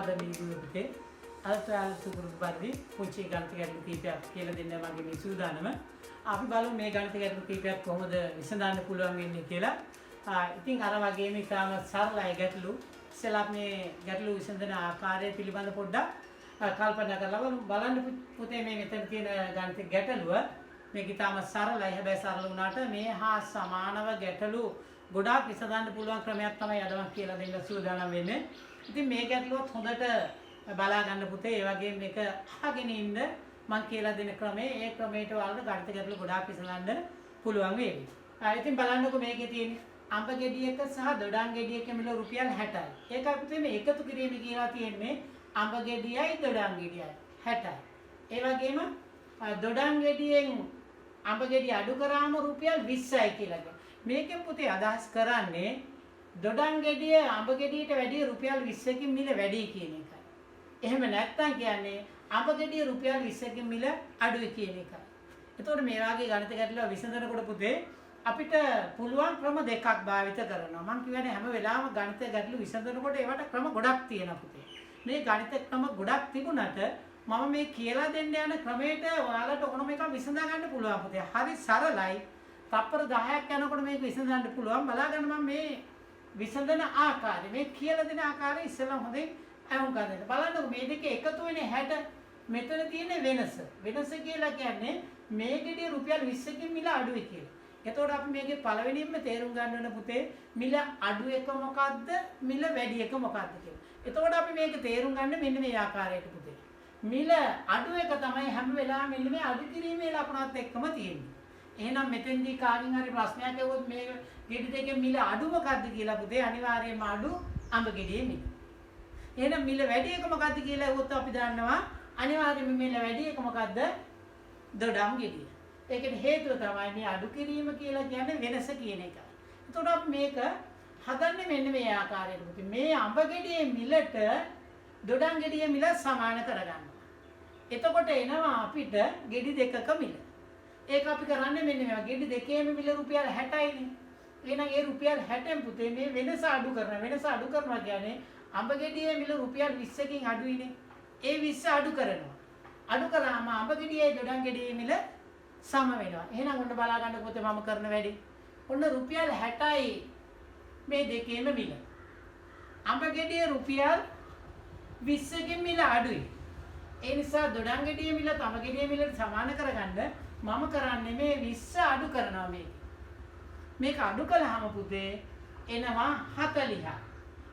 අද මේ දුවපතේ අල්ත්‍රාල් සුපුරුදු පරිදි පුංචි ගණිත ගැටලු කීපයක් කියලා දෙන්න මගේ මේ සූදානම. අපි බලමු මේ ගණිත ගැටලු කීපයක් කොහොමද විසඳන්න පුළුවන් වෙන්නේ කියලා. ඉතින් අර වගේම ඉතාම සරලයි ගැටලු. ඉස්සෙල්ලා මේ ගැටලු විසඳන ආකාරය පිළිබඳ පොඩ්ඩක් කල්පනා කරලා බලන්න පුතේ මේ මෙතන තියෙන ගණිත ගැටලුව මේක ඉතාම සරලයි. හැබැයි සරල වුණාට මේ හා සමානව ගැටලු ගොඩාක් විසඳන්න පුළුවන් ක්‍රමයක් තමයි අද මම කියලා දෙන්න සූදානම් වෙන්නේ. ඉතින් මේ ගැටලුවත් හොඳට බලා ගන්න පුතේ. ඒ වගේම මේක අහගෙන ඉන්න මම කියලා දෙන ක්‍රමේ ඒ ක්‍රමයට වලට ගණිත ගැටලු ගොඩාක් විසඳන්න පුළුවන් වේවි. ඉතින් බලන්නකෝ මේකේ තියෙන අඹ ගෙඩියක සහ දොඩම් ගෙඩියක මිල රුපියල් 60යි. ඒක අපිට මේ එකතු කිරීම කියලා තියෙන්නේ අඹ ගෙඩියයි දොඩම් ගෙඩියයි 60යි. ඒ වගේම දොඩම් ගෙඩියෙන් අඹ ගෙඩිය අඩු කරාම රුපියල් 20යි කියලා කියනවා. මේකෙන් පුතේ අදහස් කරන්නේ දොඩම් ගෙඩිය අඹ ගෙඩියට වැඩිය රුපියල් 20කින් මිල වැඩි කියන එකයි. එහෙම නැත්නම් කියන්නේ අඹ ගෙඩිය රුපියල් 20කින් මිල අඩුයි කියන එකයි. එතකොට මේ වගේ ගණිත ගැටලුව විසඳනකොට පුතේ අපිට පුළුවන් ක්‍රම දෙකක් භාවිත කරනවා. මම කියන්නේ හැම වෙලාවෙම ගණිත ගැටලු විසඳනකොට ඒවට ක්‍රම ගොඩක් තියෙනවා පුතේ. මේ ගණිත ක්‍රම ගොඩක් තිබුණාට මම මේ කියලා දෙන්න යන ක්‍රමයට ඔයාලට ඕනම එකක් විසඳා ගන්න පුළුවන් පුතේ. හරි සරලයි. තප්පර 10ක් යනකොට මේක විසඳන්න පුළුවන්. බලාගන්න මම මේ විසඳන ආකාරය මේ කියලා දෙන ආකාරය ඉස්සෙල්ලා හොඳින් අහුම් ගන්න. බලන්නකො මේ දෙකේ එකතු වෙන්නේ 60. මෙතන තියෙන වෙනස. වෙනස කියලා කියන්නේ මේ ගෙඩිය රුපියල් 20කින් මිල අඩුයි කියලා. එතකොට අපි මේකේ පළවෙනියෙන්ම තේරුම් ගන්න ඕන පුතේ මිල අඩු එක මොකද්ද මිල වැඩි එක මොකද්ද කියලා. එතකොට අපි මේක තේරුම් ගන්න මෙන්න මේ ආකාරයට පුතේ. මිල අඩු එක තමයි හැම වෙලාවෙම මෙන්න මේ අඩු කිරීමේ ලකුණත් එක්කම තියෙන්නේ. එහෙනම් මෙතෙන්දී කාගෙන් හරි ප්‍රශ්නයක් ඇහුවොත් මේ ගෙඩි දෙකේ මිල අඩු මොකද්ද කියලා පුතේ අනිවාර්යයෙන්ම අඩු අඹ ගෙඩියේ මිල. එහෙනම් මිල වැඩි එක මොකද්ද කියලා ඇහුවොත් අපි දන්නවා අනිවාර්යයෙන්ම මිල වැඩි එක මොකද්ද දොඩම් ගෙඩිය. ඒකට හේතුව තමයි මේ අඩු කිරීම කියලා කියන්නේ වෙනස කියන එක. එතකොට අපි මේක හදන්නේ මෙන්න මේ ආකාරයට පුතේ. මේ අඹ ගෙඩියේ මිලට දොඩම් ගෙඩියේ මිල සමාන කරගන්නවා. එතකොට එනවා අපිට ගෙඩි දෙකක මිල. ඒක අපි කරන්නේ මෙන්න මේවා. ගෙඩි දෙකේම මිල රුපියල් 60යිනේ. එහෙනම් ඒ රුපියල් 60න් පුතේ මේ වෙනස අඩු කරනවා. වෙනස අඩු කරනවා කියන්නේ අඹ ගෙඩියේ මිල රුපියල් 20කින් අඩුයිනේ. ඒ 20 අඩු කරනවා. අඩු කළාම අඹ ගෙඩියේ දොඩම් ගෙඩියේ මිල සම වෙනවා. එහෙනම් ඔන්න බලා ගන්න පුතේ මම කරන වැඩි. ඔන්න රුපියල් 60යි මේ දෙකේම මිල. අඹ ගෙඩිය රුපියල් 20කින් මිල අඩුයි. ඒ නිසා දොඩම් ගෙඩියේ මිල තම ගෙඩියේ මිලට සමාන කරගන්න මම කරන්නේ මේ 20 අඩු කරනවා මේක. මේක අඩු කළාම පුතේ එනවා 40ක්.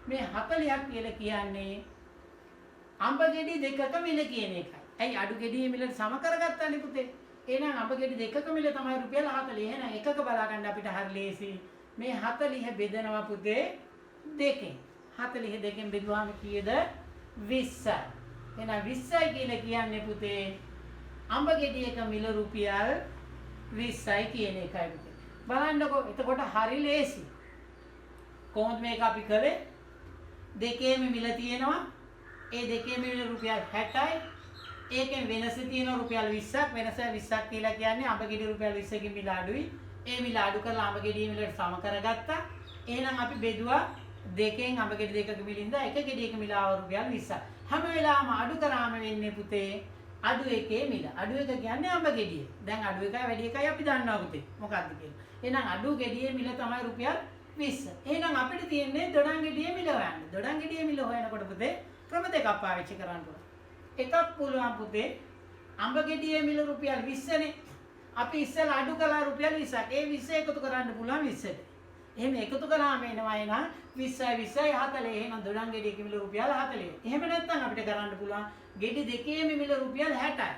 මේ 40ක් කියලා කියන්නේ අඹ ගෙඩි දෙකක මිල කියන එකයි. ඇයි අඩු ගෙඩියේ මිලට සම කරගත්තානේ පුතේ. එහෙනම් අඹ ගෙඩි දෙකක මිල තමයි රුපියල් 40. එහෙනම් එකක බලා ගන්න අපිට හරි ලේසි. මේ 40 බෙදනවා පුතේ දෙකෙන්. 40 දෙකෙන් බෙදුවාම කීයද 20යි. එහෙනම් 20යි කියලා කියන්නේ පුතේ අඹ ගෙඩියක මිල රුපියල් 20යි කියන එකයි පුතේ. බලන්නකෝ එතකොට හරි ලේසි. කොහොමද මේක අපි කළේ? දෙකේම මිල තියෙනවා. ඒ දෙකේම මිල රුපියල් 60යි. ඒකෙන් වෙනස තියෙනවා රුපියල් 20ක්. වෙනස 20ක් කියලා කියන්නේ අඹ ගෙඩිය රුපියල් 20කින් මිල අඩුයි. ඒ මිල අඩු කරලා අඹ ගෙඩිය මිලට සම කරගත්තා. එහෙනම් අපි බෙදුවා දෙකෙන් අඹ ගෙඩි දෙකක මිලින්ද එක ගෙඩියක මිල ආව රුපියල් 20ක්. හැම වෙලාවම අඩු කරාම වෙන්නේ පුතේ අඩු එකේ මිල. අඩු එක කියන්නේ අඹ ගෙඩිය. දැන් අඩු එකයි වැඩි එකයි අපි දන්නවා පුතේ. මොකක්ද කියලා. එහෙනම් අඩු ගෙඩියේ මිල තමයි රුපියල් 20. එහෙනම් අපිට තියෙන්නේ දොඩම් ගෙඩියේ මිල හොයන්න. දොඩම් ගෙඩියේ මිල හොයනකොට පුතේ ක්‍රම දෙකක් පාවිච්චි කරන්න පුළුවන්. එකක් පුළුවන් පුතේ අඹ ගෙඩියේ මිල රුපියල් 20නේ. අපි ඉස්සෙල්ලා අඩු කළා රුපියල් 20ක්. ඒ 20 එකතු කරන්න පුළුවන් 20ට. එහෙම එකතු කළාම එනවා එන 20යි 20යි 40. එහෙනම් දොඩම් ගෙඩියක මිල රුපියල් 40. එහෙම නැත්නම් අපිට කරන්න පුළුවන් ගෙඩි දෙකේම මිල රුපියල් 60යි.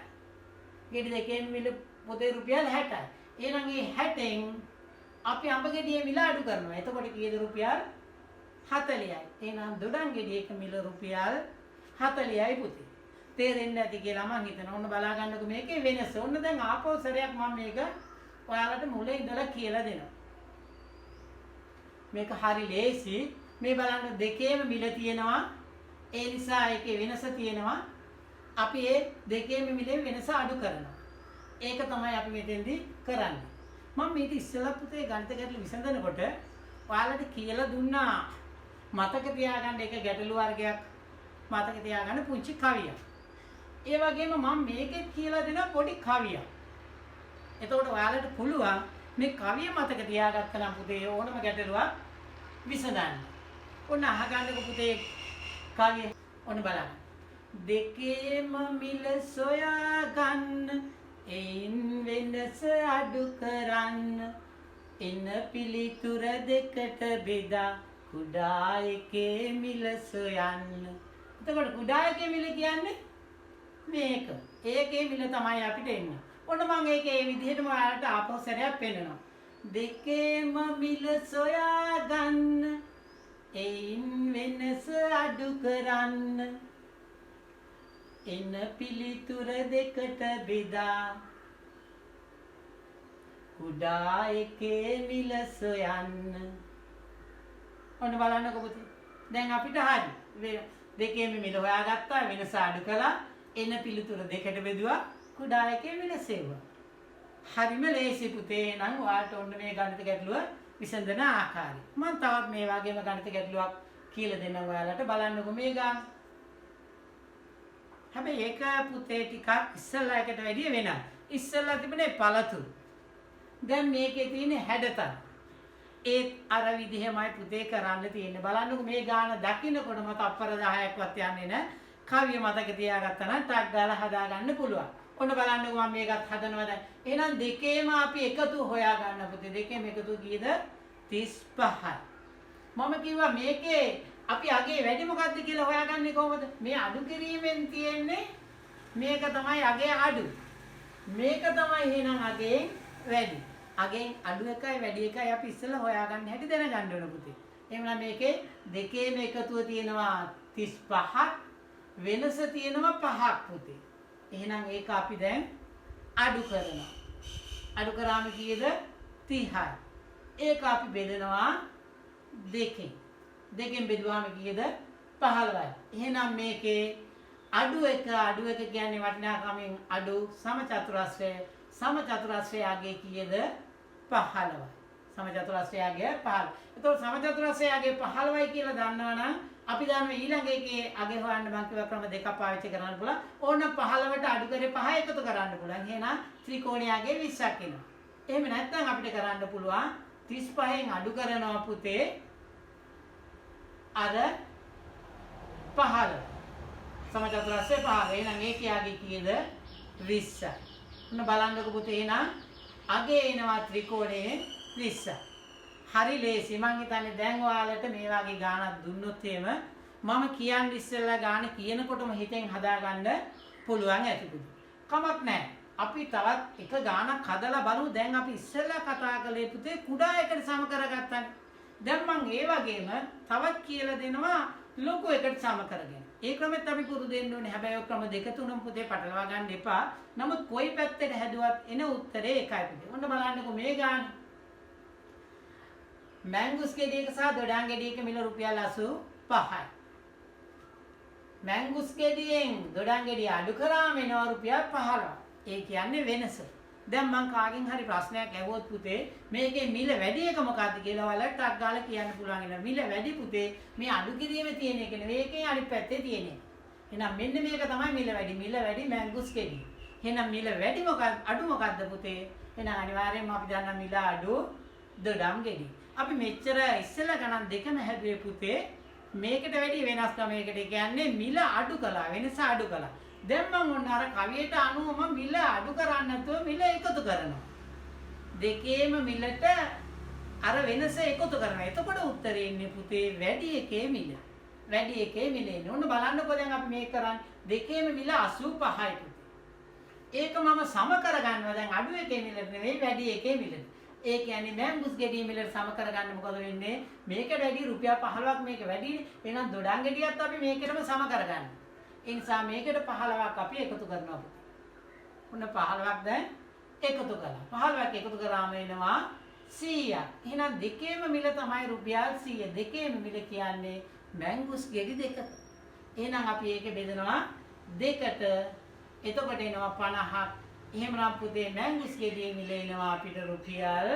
ගෙඩි දෙකේම මිල පොතේ රුපියල් 60යි. එහෙනම් මේ 60න් අපි අඹ ගෙඩියේ මිල අඩු කරනවා. එතකොට කීයද රුපියල් 40යි. එහෙනම් දොඩම් ගෙඩියක මිල රුපියල් 40යි පුතේ. තේරෙන්නේ නැති කියලා මම හිතනවා. ඔන්න බලා ගන්නකො මේකේ වෙනස. ඔන්න දැන් ආපහු සැරයක් මම මේක ඔයාලට මුලින් ඉඳලා කියලා දෙනවා. මේක හරි ලේසි. මේ බලන්න දෙකේම මිල තියෙනවා. ඒ නිසා ඒකේ වෙනස තියෙනවා. අපි ඒ දෙකේම මිලේ වෙනස අඩු කරනවා. ඒක තමයි අපි මෙතෙන්දී කරන්නේ. මම මේක ඉස්සෙල්ලා පුතේ ගණිත ගැටළු විසඳනකොට ඔයාලට කියලා දුන්නා. මතක තියාගන්න එක ගැටළු වර්ගයක් මතක තියාගන්න පුංචි කවියක්. ඒ වගේම මම මේකෙත් කියලා දෙන පොඩි කවියක්. එතකොට ඔයාලට පුළුවන් මේ කවිය මතක තියාගත්තා නම් පුතේ ඕනම ගැටලුවක් විසඳන්න. ඔන්න අහගන්නකො පුතේ කවිය. ඔන්න බලන්න. දෙකේම මිල සොයා ගන්න, එයින් වෙනස අඩු කරන්න, එන පිළිතුර දෙකට බෙදා කුඩා එකේ මිල සොයන්න. එතකොට කුඩා එකේ මිල කියන්නේ මේක. ඒකේ මිල තමයි අපිට එන්නේ. ඔන්න මම ඒක ඒ විදිහටම ඔයාලට ආපහු සැරයක් පෙන්නනවා. දෙකේම මිල සොයා ගන්න, එයින් වෙනස අඩු කරන්න, එන පිළිතුර දෙකට බෙදා කුඩා එකේ මිල සොයන්න. ඔන්න බලන්නකො පුතේ. දැන් අපිට හරි. දෙකේම මිල හොයාගත්තා, වෙනස අඩු කළා, එන පිළිතුර දෙකට බෙදුවා, කුඩා එකේ මිල සෙව්වා. හරිම ලේසි පුතේ. නම් ඔයාලට ඔන්න මේ ගණිත ගැටලුව විසඳන ආකාරය. මම තවත් මේ වගේම ගණිත ගැටලුවක් කියලා දෙන්නම් ඔයාලට. බලන්නකො මේ ගාන. හැබැයි ඒක පුතේ ටිකක් ඉස්සෙල්ලා එකට වැඩිය වෙනස්. ඉස්සෙල්ලා තිබුණේ පළතුරු. දැන් මේකේ තියෙන හැඩතල. ඒත් අර විදිහමයි පුතේ කරන්න තියෙන්නේ. බලන්නකො මේ ගාන දකින්නකොටම තප්පර 10ක්වත් යන්නේ නැහැ. කවිය මතක තියාගත්තා නම් ටක් ගාලා හදා ගන්න පුළුවන්. ඔන්න බලන්නකො මම මේකත් හදනවා දැන්. එහෙනම් දෙකේම අපි එකතු හොයා ගන්න පුතේ. දෙකේම එකතු කීයද? 35යි. මම කිව්වා මේකේ අපි අගේ වැඩි මොකද්ද කියලා හොයාගන්නේ කොහොමද? මේ අඩු කිරීමෙන් තියෙන්නේ මේක තමයි අගේ අඩු. මේක තමයි එහෙනම් අගේ වැඩි. අගෙන් අඩු එකයි වැඩි එකයි අපි ඉස්සෙල්ලා හොයාගන්න හැටි දැනගන්න ඕන පුතේ. එහෙනම් මේකේ දෙකේම එකතුව තියෙනවා 35ක්, වෙනස තියෙනවා 5ක් පුතේ. එහෙනම් ඒක අපි දැන් අඩු කරනවා. අඩු කරාම කීයද? 30යි. ඒක අපි බෙදනවා දෙකෙන්. දෙකෙන් බෙදුවාම කීයද? 15යි. එහෙනම් මේකේ අඩු එක කියන්නේ වටිනාකමෙන් අඩු සමචතුරස්‍රය. සමචතුරස්‍රයගේ කීයද? 15යි. සමචතුරස්‍රයගේ 15. එතකොට සමචතුරස්‍රයගේ 15යි කියලා දන්නවනම් අපි දන්නවා ඊළඟ එකේ අගේ හොයන්න මම කිව්ව ක්‍රම දෙකක් පාවිච්චි කරන්න පුළුවන්. ඕන 15ට අඩු කරේ 5 එකතු කරන්න පුළුවන්. එහෙනම් ත්‍රිකෝණයගේ 20ක් එනවා. එහෙම නැත්නම් අපිට කරන්න පුළුවන් 35න් අඩු කරනවා පුතේ අර 15. සමචතුරස්‍රය 15. එහෙනම් ඒකේ අගේ කීයද? 20යි. ඔන්න බලන්නකො පුතේ එහෙනම් අගේ එනවා ත්‍රිකෝණයේ 20යි. හරි ලේසි. මං හිතන්නේ දැන් ඔයාලට මේ වගේ ගානක් දුන්නොත් එහෙම මම කියන්නේ ඉස්සෙල්ලා ගාන කියනකොටම හිතෙන් හදාගන්න පුළුවන් ඇති පුතේ. කමක් නැහැ. අපි තවත් එක ගානක් හදලා බලමු. දැන් අපි ඉස්සෙල්ලා කතා කළේ පුතේ කුඩා එකට සම කරගත්තානේ. දැන් මං ඒ වගේම තවත් කියලා දෙනවා ලොකු එකට සම කරගෙන. ඒ ක්‍රමෙත් අපි පුරුදු වෙන්න ඕනේ. හැබැයි ඔය ක්‍රම දෙක තුනම පුතේ පටලවා ගන්න එපා. නමුත් කොයි පැත්තට හැදුවත් එන උත්තරේ එකයි පුතේ. ඔන්න බලන්නකො මේ ගාන. මැංගුස් ගෙඩියක සහ දොඩම් ගෙඩියක මිල රුපියල් 85යි. මැංගුස් ගෙඩියෙන් දොඩම් ගෙඩිය අඩු කරාම එනවා රුපියල් 15. ඒ කියන්නේ වෙනස. දැන් මං කාගෙන් හරි ප්‍රශ්නයක් ඇහුවොත් පුතේ මේකේ මිල වැඩි එක මොකද්ද කියලා ඔයාලට ටක් ගාලා කියන්න පුළුවන්. එහෙනම් මිල වැඩි පුතේ මේ අඩු කිරීමේ තියෙන එක නෙවෙයි ඒකේ අනිත් පැත්තේ තියෙන එක. එහෙනම් මෙන්න මේක තමයි මිල වැඩි. මිල වැඩි මැංගුස් ගෙඩිය. එහෙනම් මිල වැඩි මොකක්ද අඩු මොකද්ද පුතේ? එහෙනම් අනිවාර්යයෙන්ම අපි දන්නා මිල අඩු දොඩම් ගෙඩිය. අපි මෙච්චර ඉස්සෙල්ලා ගණන් දෙකම හැදුවේ පුතේ මේකට වැඩි වෙනස් ක්‍රමයකට. කියන්නේ මිල අඩු කළා, වෙනස අඩු කළා. දැන් මම ඔන්න අර කවියට අනුව මම මිල අඩු කරන්නේ නැතුව මිල එකතු කරනවා. දෙකේම මිලට අර වෙනස එකතු කරනවා. එතකොට උත්තරේ එන්නේ පුතේ වැඩි එකේ මිල. වැඩි එකේ මිල එන්නේ. ඔන්න බලන්නකෝ දැන් අපි මේක කරන්නේ. දෙකේම මිල 85යි පුතේ. ඒක මම සම කරගන්නවා දැන් අඩු එකේ මිලට නෙවෙයි වැඩි එකේ මිලට. ඒ කියන්නේ මැංගුස් ගෙඩිය මිලට සම කරගන්න මොකද වෙන්නේ? මේකට වැඩි රුපියල් 15ක් මේක වැඩි. එහෙනම් දොඩම් ගෙඩියත් අපි මේකටම සම කරගන්න. ඒ නිසා මේකට 15ක් අපි එකතු කරනවා පුතේ. ඔන්න 15ක් දැන් එකතු කළා. 15ක් එකතු කරාම එනවා 100ක්. එහෙනම් දෙකේම මිල තමයි රුපියල් 100. දෙකේම මිල කියන්නේ මැංගුස් ගෙඩි දෙක. එහෙනම් අපි ඒක බෙදනවා දෙකට. එතකොට එනවා 50ක්. එහෙමනම් පුතේ මැංගුස් ගෙඩියේ මිල එනවා අපිට රුපියල්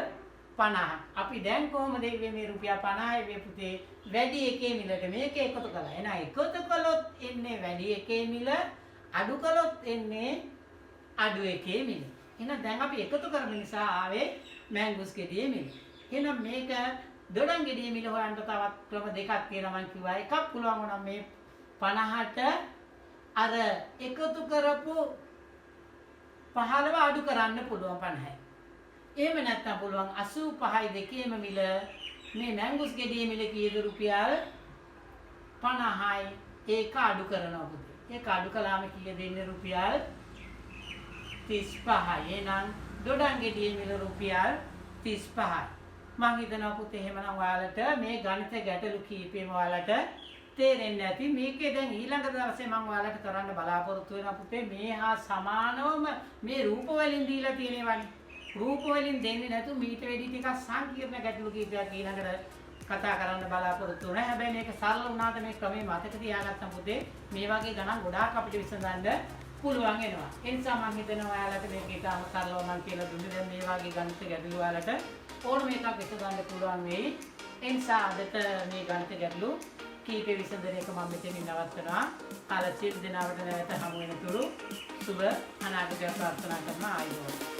50. අපි දැන් කොහොමද මේ රුපියල් 50 මේ පුතේ වැඩි එකේ මිලට මේක එකතු කළා. එහෙනම් එකතු කළොත් එන්නේ වැඩි එකේ මිල, අඩු කළොත් එන්නේ අඩු එකේ මිල. එහෙනම් දැන් අපි එකතු කරපු නිසා ආවේ මැංගුස් ගෙඩියේ මිල. එහෙනම් මේක දොඩම් ගෙඩියේ මිල හොයන්න තවත් ක්‍රම දෙකක් තියෙනවා මම කිව්වා. එකක් පුළුවන් වුණා මේ 50ට අර එකතු කරපු 15 අඩු කරන්න පුළුවන් 50යි. එහෙම නැත්නම් පුළුවන් 85යි දෙකේම මිල මේ මැංගුස් ගෙඩියේ මිල කීයද රුපියල් 50යි ඒක අඩු කරනවා පුතේ. ඒක අඩු කළාම කීයද දෙන්නේ රුපියල් 35යි. එහෙනම් දොඩම් ගෙඩියේ මිල රුපියල් 35යි. මම හිතනවා පුතේ එහෙමනම් ඔයාලට මේ ගණිත ගැටලු කීපෙම ඔයාලට තේරෙන්නේ නැති. මේකේ දැන් ඊළඟ දවසේ මම ඔයාලට කරන්න බලාපොරොත්තු වෙනවා පුතේ මේ හා සමානවම මේ රූප වලින් දීලා තියෙනවනේ. රූප වලින් දෙන්නේ නැතු මීට වෙඩි ටිකක් සංකීර්ණ ගැටලු කීපයක් ඊළඟට කතා කරන්න බලාපොරොත්තු වෙනවා. හැබැයි මේක සරල වුණාට මේ ක්‍රමේ මතක තියාගත්තම පුතේ මේ වගේ ගණන් ගොඩාක් අපිට විසඳන්න පුළුවන් වෙනවා. ඒ නිසා මම හිතනවා ඔයාලට මේක ඉතාම සරලව මම කියලා දුන්නේ. දැන් මේ වගේ ගණිත ගැටලු ඔයාලට ඕනම එකක් විසඳන්න පුළුවන් වෙයි. ඒ නිසා අදට මේ ගණිත ගැටලු කීපේ විසඳන එක මම මෙතනින් නවත්වනවා. කාලසිය දෙනාවට නැවත හමු වෙනතුරු සුබ අනාගතයක් ප්‍රාර්ථනා කරන ආයුබෝවන්.